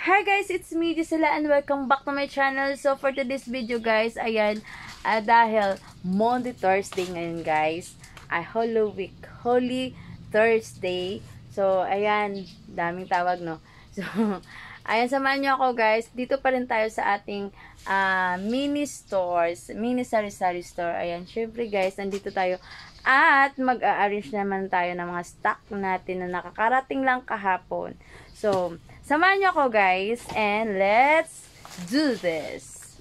Hi guys, it's me, Gisela, and welcome back to my channel. So for today's video guys, ayan, dahil Monday, Thursday ngayon guys, ay Holy Thursday. So ayan, daming tawag no. So ayan, samahan nyo ako guys. Dito pa rin tayo sa ating mini sari-sari store. Ayan, syempre guys, nandito tayo at mag-a-arrange naman tayo ng mga stock natin na nakakarating lang kahapon. So, samahan nyo ako guys and let's do this!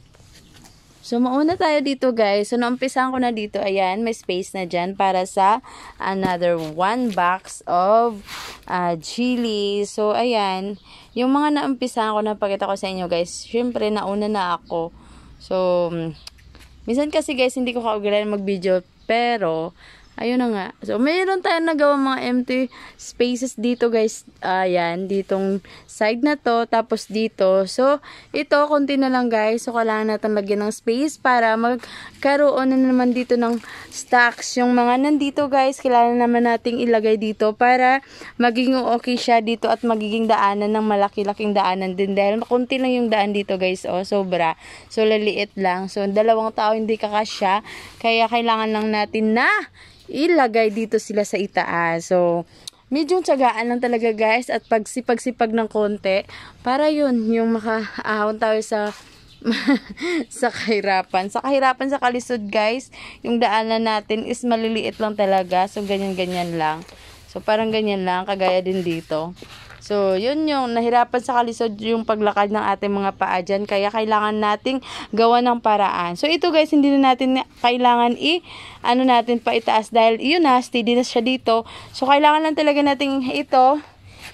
So, mauna tayo dito guys. So, naumpisahan ko na dito. Ayan, may space na dyan para sa another 1 box of chili. So, ayan. Yung mga naumpisahan ko na pakita ko sa inyo guys. Syempre, nauna na ako. So, minsan kasi guys, hindi ko kaugalan mag-video. Pero, ayun na nga. So, mayroon tayong nagawa mga empty spaces dito guys. Ayan, ditong side na to. Tapos dito. So, ito, konti na lang guys. So, kailangan natin lagyan ng space para magkaroon na naman dito ng stocks. Yung mga nandito guys, kailangan naman nating ilagay dito para magiging okay siya dito at magiging daanan ng malaki-laking daanan din. Dahil konti lang yung daan dito guys. O, sobra. So, laliit lang. So, 2 tao hindi kakasya. Kaya, kailangan lang natin na ilagay dito sila sa itaas. So, medyo tsagaan lang talaga guys at pagsipag-sipag ng konti para yun, yung makaahon tayo sa sa kahirapan. Sa kahirapan sa kalisod guys, yung daanan natin is maliliit lang talaga. So, ganyan-ganyan lang. So, parang ganyan lang, kagaya din dito. So, yun yung nahirapan sa kalisod yung paglakad ng ating mga paa dyan. Kaya, kailangan nating gawa ng paraan. So, ito guys, hindi na natin kailangan natin pa itaas dahil yun na, steady na siya dito. So, kailangan lang talaga natin ito.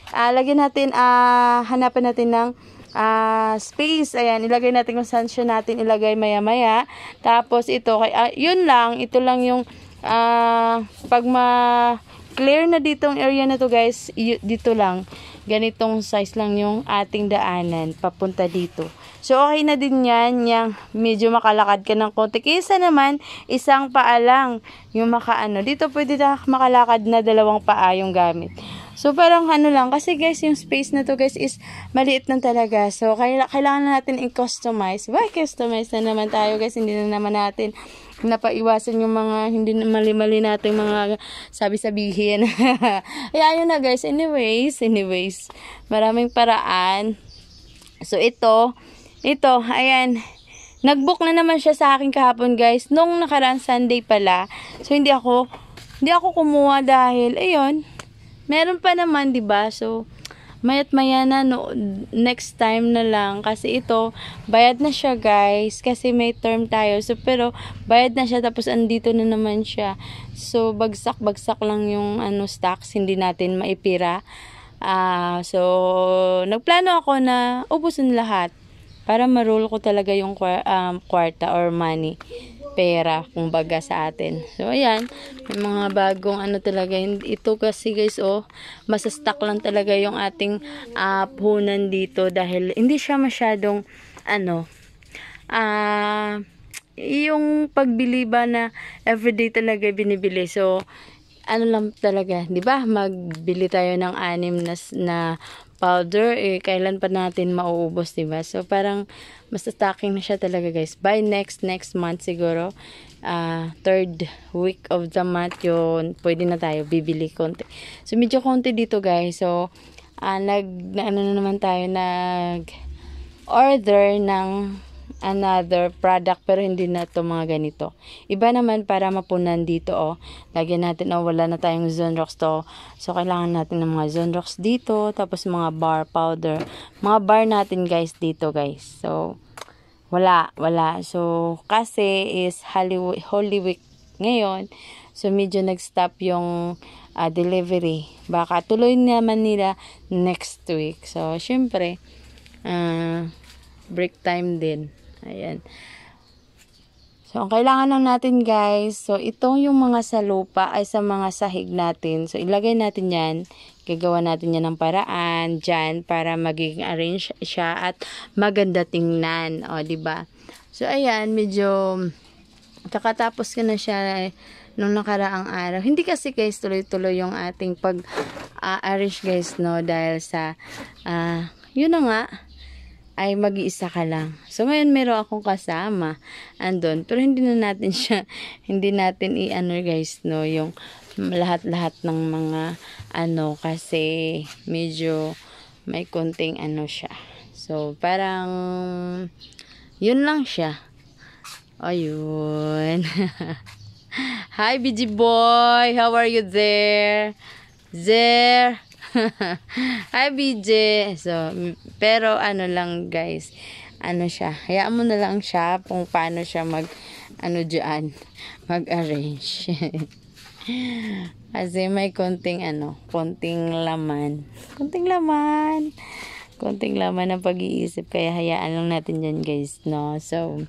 Lagyan natin, hanapan natin ng space. Ayan, ilagay natin kung saan siya natin ilagay maya-maya. Tapos, ito, yun lang, ito lang yung pag clear na ditong area na to guys, dito lang. Ganitong size lang yung ating daanan papunta dito. So, okay na din yan. Yung medyo makalakad ka ng konti. Kaysa naman, isang paa lang yung makaano. Dito pwede na makalakad na 2 paa yung gamit. So, parang lang. Kasi guys, yung space na to guys is maliit lang talaga. So, kailangan na natin i-customize. Why customize na naman tayo guys? Hindi na naman natin napaiwasan yung mga hindi mali-mali natin mga sabi-sabihin. Ayun na guys. Anyways, maraming paraan. So, ito, ayan. Nag-book na naman siya sa akin kahapon guys. Nung nakaraang Sunday pala. So, hindi ako kumuha dahil, ayun, meron pa naman, 'di ba? So, mayat maya na next time na lang kasi ito bayad na siya guys kasi may term tayo. So, pero bayad na siya tapos andito na naman siya. So, bagsak lang yung stocks, hindi natin maipira. So, nagplano ako na ubusin lahat para ma-roll ko talaga yung kwarta or money. Pera, kumbaga sa atin. So, ayan. May mga bagong talaga. Ito kasi guys, masastock lang talaga yung ating puhunan dito dahil hindi siya masyadong yung pagbili ba na everyday talaga binibili. So, lang talaga, 'di ba? Magbili tayo ng 6 na powder, kailan pa natin mauubos, 'di ba? So, parang mas stocking na siya talaga, guys. By next month siguro, 3rd week of the month yun, pwede na tayo bibili konti. So, medyo konti dito, guys. So, naman tayo nag-order ng another product pero hindi na to mga ganito. Iba naman para mapunan dito lagyan natin wala na tayong Zonrox to. So kailangan natin ng mga Zonrox dito tapos mga bar powder. Mga bar natin guys dito guys. So wala. So kasi is Holy Week ngayon. So medyo nag-stop yung delivery. Baka tuloy naman nila next week. So syempre break time din. Ayan. So, ang kailangan lang natin guys, so ito yung mga sa lupa ay sa mga sahig natin. So, ilagay natin yan. Gagawa natin yan ng paraan dyan para magiging arrange siya at maganda tingnan. O, diba? So, ayan, medyo kakatapos ko na siya nung nakaraang araw. Hindi kasi guys, tuloy-tuloy yung ating pag-arrange guys, no? Dahil sa, yun na nga, ay mag-iisa ka lang. So, ngayon meron akong kasama andun. Pero hindi na natin siya, hindi natin i-ano guys, no, yung lahat-lahat ng mga ano, kasi medyo may konting ano siya. So, parang yun lang siya. Ayun. Hi, BG boy. How are you there? There. Hi, BJ. So, pero ano lang guys, ano siya, hayaan mo na lang siya kung paano siya ano dyan, mag-arrange. Kasi may konting konting laman ng pag-iisip, kaya hayaan lang natin dyan guys, no? So,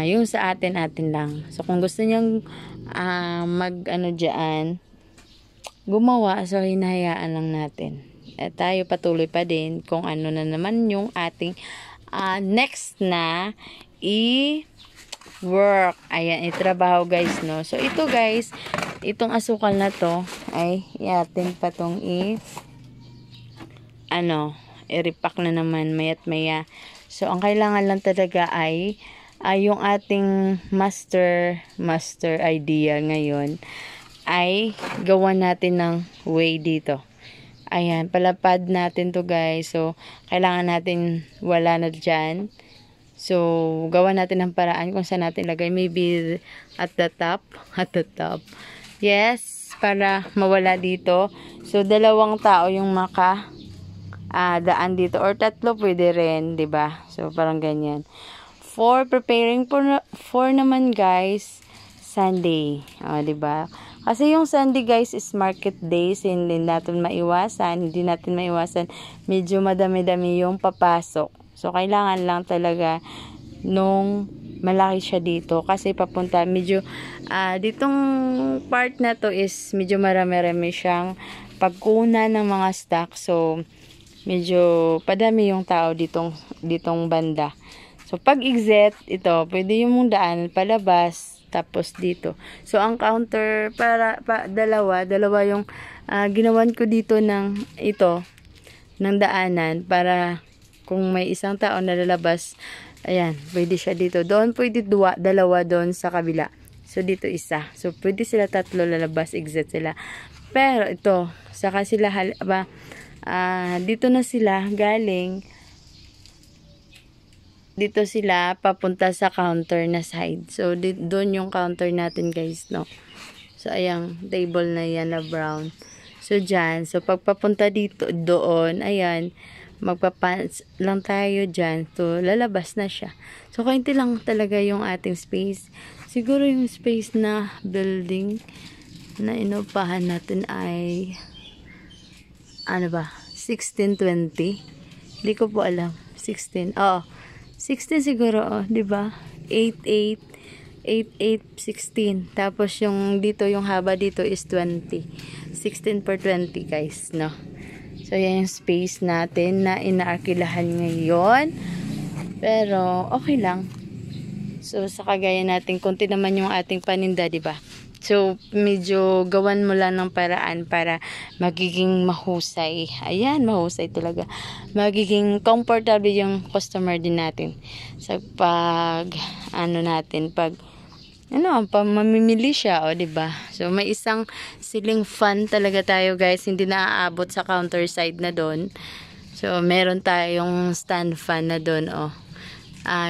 yung sa atin lang. So, kung gusto niyang ano dyan, gumawa, so hinahayaan lang natin. At tayo patuloy pa din kung ano na naman yung ating next na work. Ayan, itrabaho guys, no. So ito guys, itong asukal na to ay iatin pa tong i-repack na naman mayat maya. So ang kailangan lang talaga ay yung ating master idea ngayon ay gawa natin ng way dito. Ayan, palapad natin to guys. So, kailangan natin wala na dyan. So, gawa natin ng paraan kung saan natin lagay. Maybe at the top. Yes, para mawala dito. So, 2 tao yung daan dito. Or 3 pwede rin, 'di ba? So, parang ganyan. For preparing for naman guys, Sunday. 'Di ba? Kasi yung Sunday guys is market days, hindi natin maiwasan, medyo madami-dami yung papasok. So, kailangan lang talaga nung malaki siya dito kasi papunta, medyo, ditong part na to is medyo marami-rami siyang pagkunan ng mga stock. So, medyo padami yung tao ditong banda. So, pag exit, ito, pwede yung mong daan palabas, tapos dito. So, ang counter, dalawa yung ginawan ko dito ng daanan, para kung may isang tao na lalabas, ayan, pwede siya dito. Doon, pwede dalawa doon sa kabila. So, dito isa. So, pwede sila 3 lalabas, exit sila. Pero, ito, saka sila, dito na sila galing, dito sila papunta sa counter na side. So, doon yung counter natin guys, no? So, ayan, table na yan na brown. So, dyan. So, pagpapunta dito, doon, ayan, magpapans lang tayo dyan. So, lalabas na siya. So, kaunti lang talaga yung ating space. Siguro yung space na building na inupahan natin ay, 1620? Hindi ko po alam. 16. 16 siguro, 'di ba? 8, 16. Tapos yung dito, yung haba dito is 20. 16 per 20, guys, no? So, yan yung space natin na inaarkilahan ngayon. Pero, okay lang. So, sa kagaya natin, konti naman yung ating paninda, 'di ba? So, medyo gawan mo lang ng paraan para magiging mahusay. Ayan, mahusay talaga. Magiging comfortable yung customer din natin. So, pag mamimili siya, 'di ba? So, may isang ceiling fan talaga tayo, guys. Hindi na aabot sa counter side na doon. So, meron tayong stand fan na doon,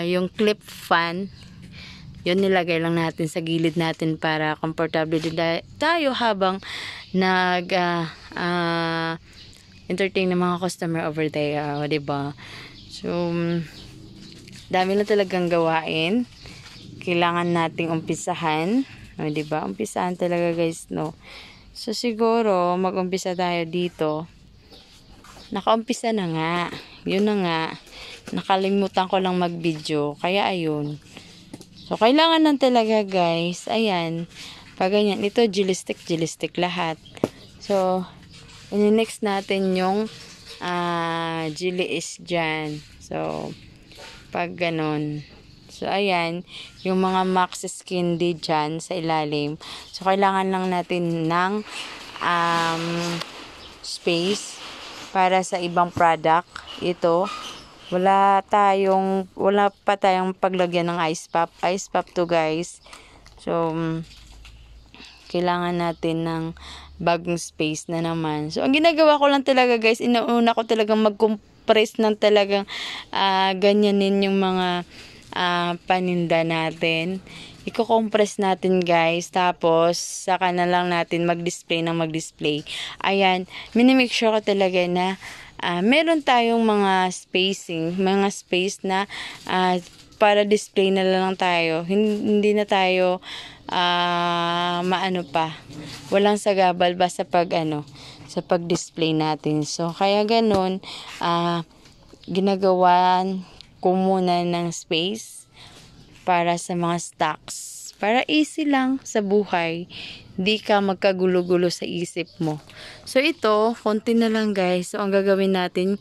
yung clip fan. Yun, nilagay lang natin sa gilid natin para comfortable din tayo habang entertain ng mga customer over there, diba? So, dami na talagang gawain. Kailangan nating umpisahan, diba? Umpisahan talaga guys, no? So, siguro, mag-umpisa tayo dito. Nakaumpisa na nga. Yun na nga. Nakalimutan ko lang mag-video. Kaya, ayun. So, kailangan lang talaga guys. Ayan. Pag ganyan. Ito, gelistic lahat. So, next natin yung gili is dyan. So, pag ganon. So, ayan. Yung mga max skin di dyan sa ilalim. So, kailangan lang natin ng space para sa ibang product. Ito. wala pa tayong paglagyan ng ice pop. Ice pop to guys. So, kailangan natin ng bagong space na naman. So, ang ginagawa ko lang talaga guys, inauna ko talagang mag-compress ng talagang ganyanin yung mga paninda natin. Iko-compress natin guys. Tapos, saka na lang natin mag-display ng mag-display. Ayan, minimake sure ko talaga na meron tayong mga spacing, mga space na para display na lang tayo. Hindi na tayo maano pa. Walang sagabal ba sa sa pag-display natin. So, kaya ganun, ginagawan ko muna ng space para sa mga stocks. Para easy lang sa buhay. Di ka magkagulo-gulo sa isip mo. So, ito, konti na lang guys. So, ang gagawin natin,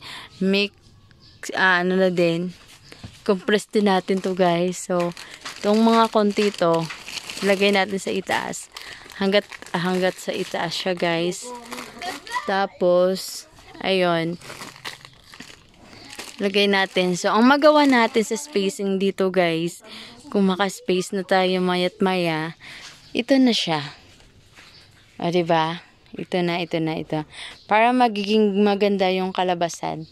compress din natin to guys. So, itong mga konti to, ilagay natin sa itaas. Hanggat sa itaas siya guys. Tapos, ayun. Lagay natin. So, ang magawa natin sa spacing dito guys, kung maka-space na tayo mayat maya, ito na siya. O, diba? Ito na. Para magiging maganda yung kalabasan.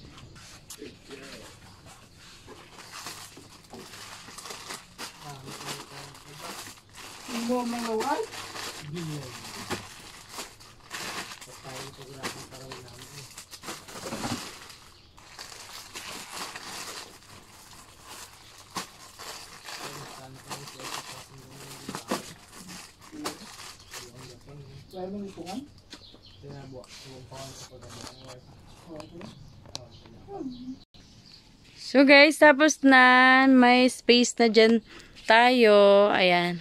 So guys, tapos na may space na dyan tayo. Ayan.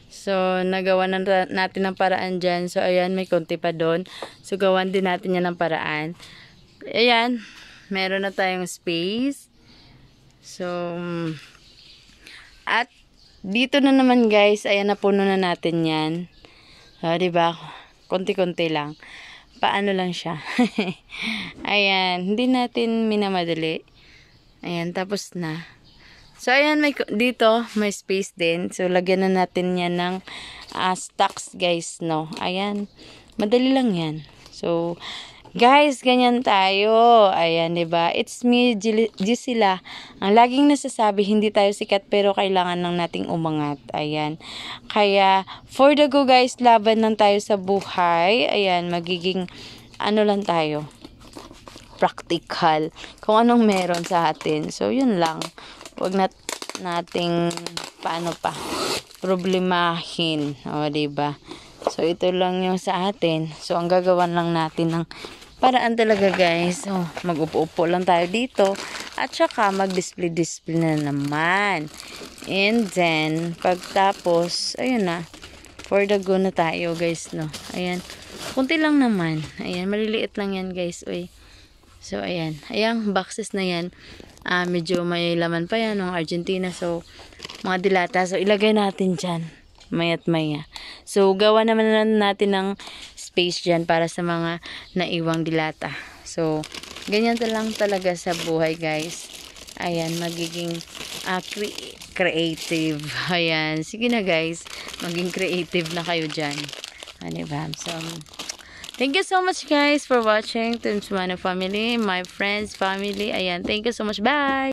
So, nagawa na natin ng paraan dyan. So, ayan, may konti pa doon. So, gawan din natin yan ng paraan. Ayan, meron na tayong space. So, at dito na naman guys, ayan, napuno na natin yan. Diba? Konti-konti lang. Paano lang siya. Ayan, hindi natin minamadali. Ayan, tapos na. So, ayan, dito, may space din. So, lagyan na natin yan ng stocks, guys, no? Ayan, madali lang yan. So, guys, ganyan tayo. Ayan, diba? It's me, Gisela. Ang laging nasasabi, hindi tayo sikat, pero kailangan lang nating umangat. Ayan. Kaya, for the go, guys, laban lang tayo sa buhay. Ayan, magiging, lang tayo. Practical. Kung anong meron sa atin. So, yun lang. Huwag nating problemahin. O, diba? So, ito lang yung sa atin. So, ang gagawan lang natin ng paraan talaga, guys. So, mag-upo-upo lang tayo dito. At saka, mag-display na naman. And then, pagtapos, ayun na. For the go na tayo, guys, no? Ayan. Kunti lang naman. Ayan, maliliit lang yan, guys. Uy. So, ayan. Ayan, boxes na yan. Medyo may laman pa yan ng Argentina. So, mga dilata. So, ilagay natin dyan. Mayat maya. So, gawa naman natin ng space dyan para sa mga naiwang dilata. So, ganyan lang talaga sa buhay, guys. Ayan, magiging creative. Ayan. Sige na, guys. Maging creative na kayo dyan. Diba? So, thank you so much guys for watching. Team Sumano family, my friends, family. Ayan, thank you so much. Bye!